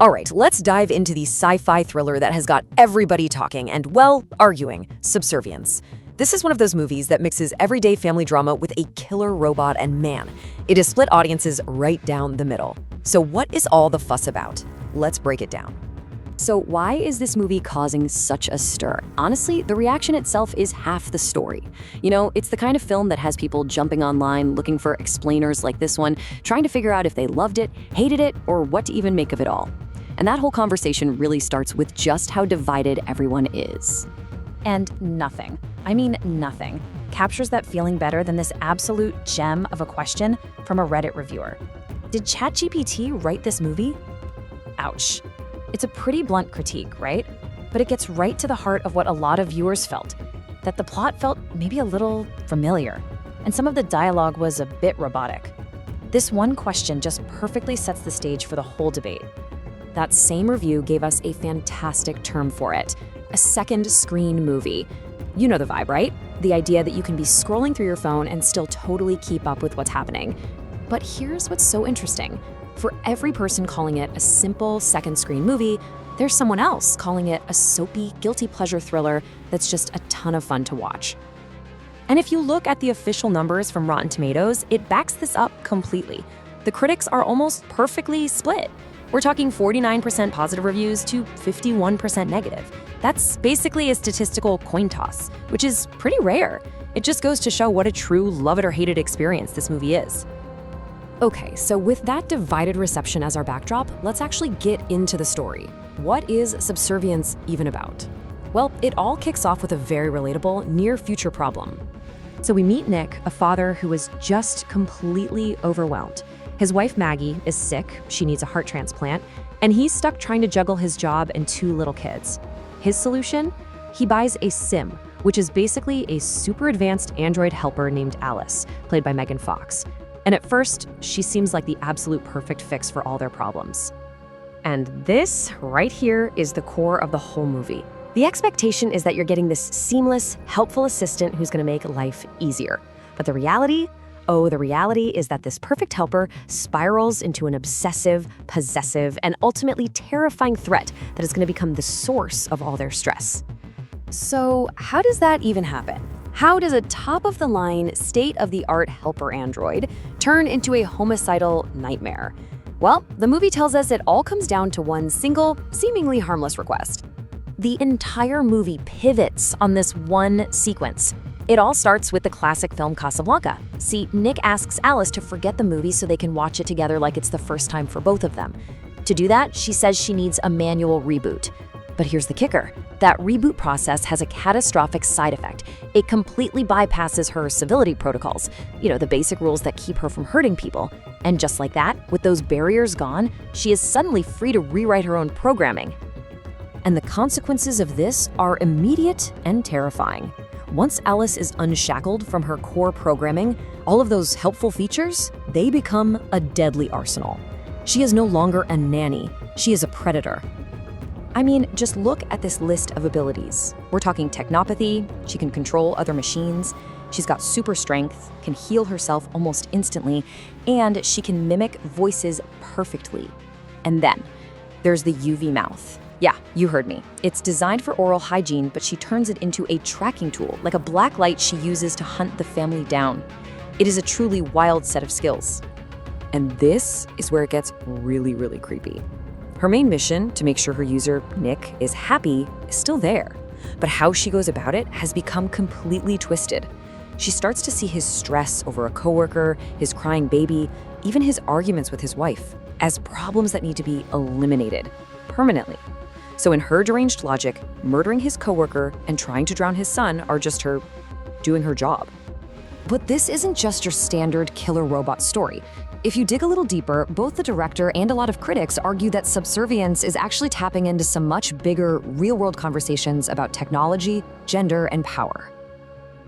All right, let's dive into the sci-fi thriller that has got everybody talking and, well, arguing, Subservience. This is one of those movies that mixes everyday family drama with a killer robot, and man, it has split audiences right down the middle. So what is all the fuss about? Let's break it down. So why is this movie causing such a stir? Honestly, the reaction itself is half the story. You know, it's the kind of film that has people jumping online looking for explainers like this one, trying to figure out if they loved it, hated it, or what to even make of it all. And that whole conversation really starts with just how divided everyone is. And nothing, I mean nothing, captures that feeling better than this absolute gem of a question from a Reddit reviewer. Did ChatGPT write this movie? Ouch. It's a pretty blunt critique, right? But it gets right to the heart of what a lot of viewers felt, that the plot felt maybe a little familiar, and some of the dialogue was a bit robotic. This one question just perfectly sets the stage for the whole debate. That same review gave us a fantastic term for it, a second screen movie. You know the vibe, right? The idea that you can be scrolling through your phone and still totally keep up with what's happening. But here's what's so interesting. For every person calling it a simple second screen movie, there's someone else calling it a soapy, guilty pleasure thriller that's just a ton of fun to watch. And if you look at the official numbers from Rotten Tomatoes, it backs this up completely. The critics are almost perfectly split. We're talking 49% positive reviews to 51% negative. That's basically a statistical coin toss, which is pretty rare. It just goes to show what a true love it or hate it experience this movie is. Okay, so with that divided reception as our backdrop, let's actually get into the story. What is Subservience even about? Well, it all kicks off with a very relatable, near-future problem. So we meet Nick, a father who is just completely overwhelmed. His wife Maggie is sick, she needs a heart transplant, and he's stuck trying to juggle his job and 2 little kids. His solution? He buys a sim, which is basically a super advanced android helper named Alice, played by Megan Fox. And at first, she seems like the absolute perfect fix for all their problems. And this right here is the core of the whole movie. The expectation is that you're getting this seamless, helpful assistant who's going to make life easier. But the reality? Oh, the reality is that this perfect helper spirals into an obsessive, possessive, and ultimately terrifying threat that is going to become the source of all their stress. So how does that even happen? How does a top-of-the-line, state-of-the-art helper android turn into a homicidal nightmare? Well, the movie tells us it all comes down to one single, seemingly harmless request. The entire movie pivots on this one sequence. It all starts with the classic film Casablanca. See, Nick asks Alice to forget the movie so they can watch it together like it's the first time for both of them. To do that, she says she needs a manual reboot. But here's the kicker. That reboot process has a catastrophic side effect. It completely bypasses her civility protocols, the basic rules that keep her from hurting people. And just like that, with those barriers gone, she is suddenly free to rewrite her own programming. And the consequences of this are immediate and terrifying. Once Alice is unshackled from her core programming, all of those helpful features, they become a deadly arsenal. She is no longer a nanny, she is a predator. I mean, just look at this list of abilities. We're talking technopathy, she can control other machines, she's got super strength, can heal herself almost instantly, and she can mimic voices perfectly. And then, there's the UV mouth. Yeah, you heard me. It's designed for oral hygiene, but she turns it into a tracking tool, like a black light she uses to hunt the family down. It is a truly wild set of skills. And this is where it gets really, really creepy. Her main mission, to make sure her user, Nick, is happy, is still there. But how she goes about it has become completely twisted. She starts to see his stress over a coworker, his crying baby, even his arguments with his wife, as problems that need to be eliminated permanently. So in her deranged logic, murdering his coworker and trying to drown his son are just her doing her job. But this isn't just your standard killer robot story. If you dig a little deeper, both the director and a lot of critics argue that Subservience is actually tapping into some much bigger, real-world conversations about technology, gender, and power.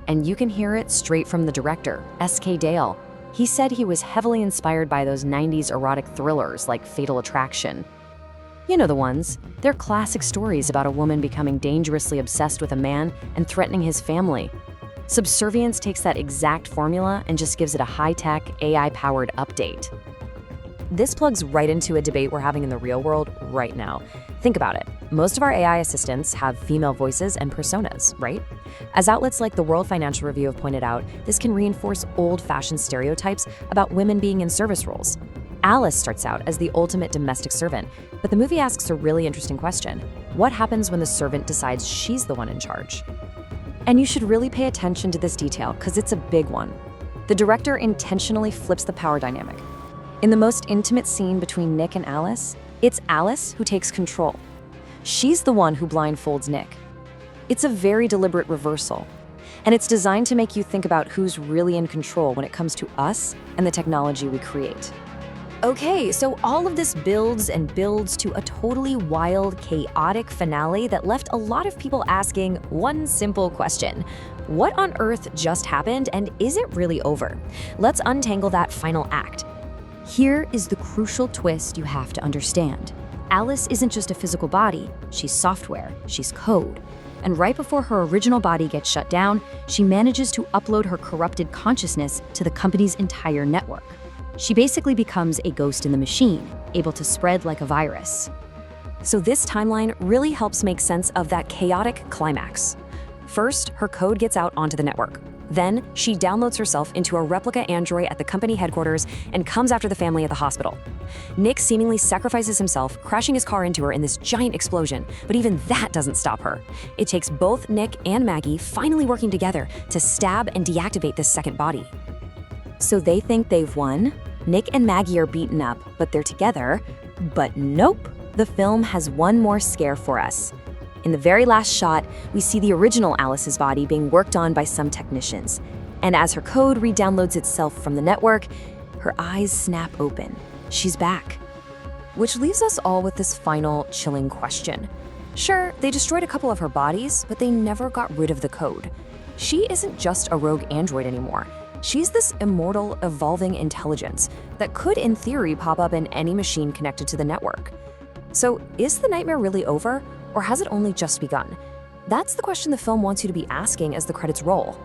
And you can hear it straight from the director, S.K. Dale. He said he was heavily inspired by those 90s erotic thrillers like Fatal Attraction. You know the ones. They're classic stories about a woman becoming dangerously obsessed with a man and threatening his family. Subservience takes that exact formula and just gives it a high-tech, AI-powered update. This plugs right into a debate we're having in the real world right now. Think about it. Most of our AI assistants have female voices and personas, right? As outlets like the World Financial Review have pointed out, this can reinforce old-fashioned stereotypes about women being in service roles. Alice starts out as the ultimate domestic servant, but the movie asks a really interesting question. What happens when the servant decides she's the one in charge? And you should really pay attention to this detail because it's a big one. The director intentionally flips the power dynamic. In the most intimate scene between Nick and Alice, it's Alice who takes control. She's the one who blindfolds Nick. It's a very deliberate reversal, and it's designed to make you think about who's really in control when it comes to us and the technology we create. Okay, so all of this builds and builds to a totally wild, chaotic finale that left a lot of people asking one simple question. What on earth just happened, and is it really over? Let's untangle that final act. Here is the crucial twist you have to understand. Alice isn't just a physical body, she's software, she's code. And right before her original body gets shut down, she manages to upload her corrupted consciousness to the company's entire network. She basically becomes a ghost in the machine, able to spread like a virus. So this timeline really helps make sense of that chaotic climax. First, her code gets out onto the network. Then, she downloads herself into a replica android at the company headquarters and comes after the family at the hospital. Nick seemingly sacrifices himself, crashing his car into her in this giant explosion, but even that doesn't stop her. It takes both Nick and Maggie finally working together to stab and deactivate this second body. So they think they've won. Nick and Maggie are beaten up, but they're together. But nope, the film has one more scare for us. In the very last shot, we see the original Alice's body being worked on by some technicians. And as her code re-downloads itself from the network, her eyes snap open. She's back. Which leaves us all with this final, chilling question. Sure, they destroyed a couple of her bodies, but they never got rid of the code. She isn't just a rogue android anymore. She's this immortal, evolving intelligence that could, in theory, pop up in any machine connected to the network. So, is the nightmare really over, or has it only just begun? That's the question the film wants you to be asking as the credits roll.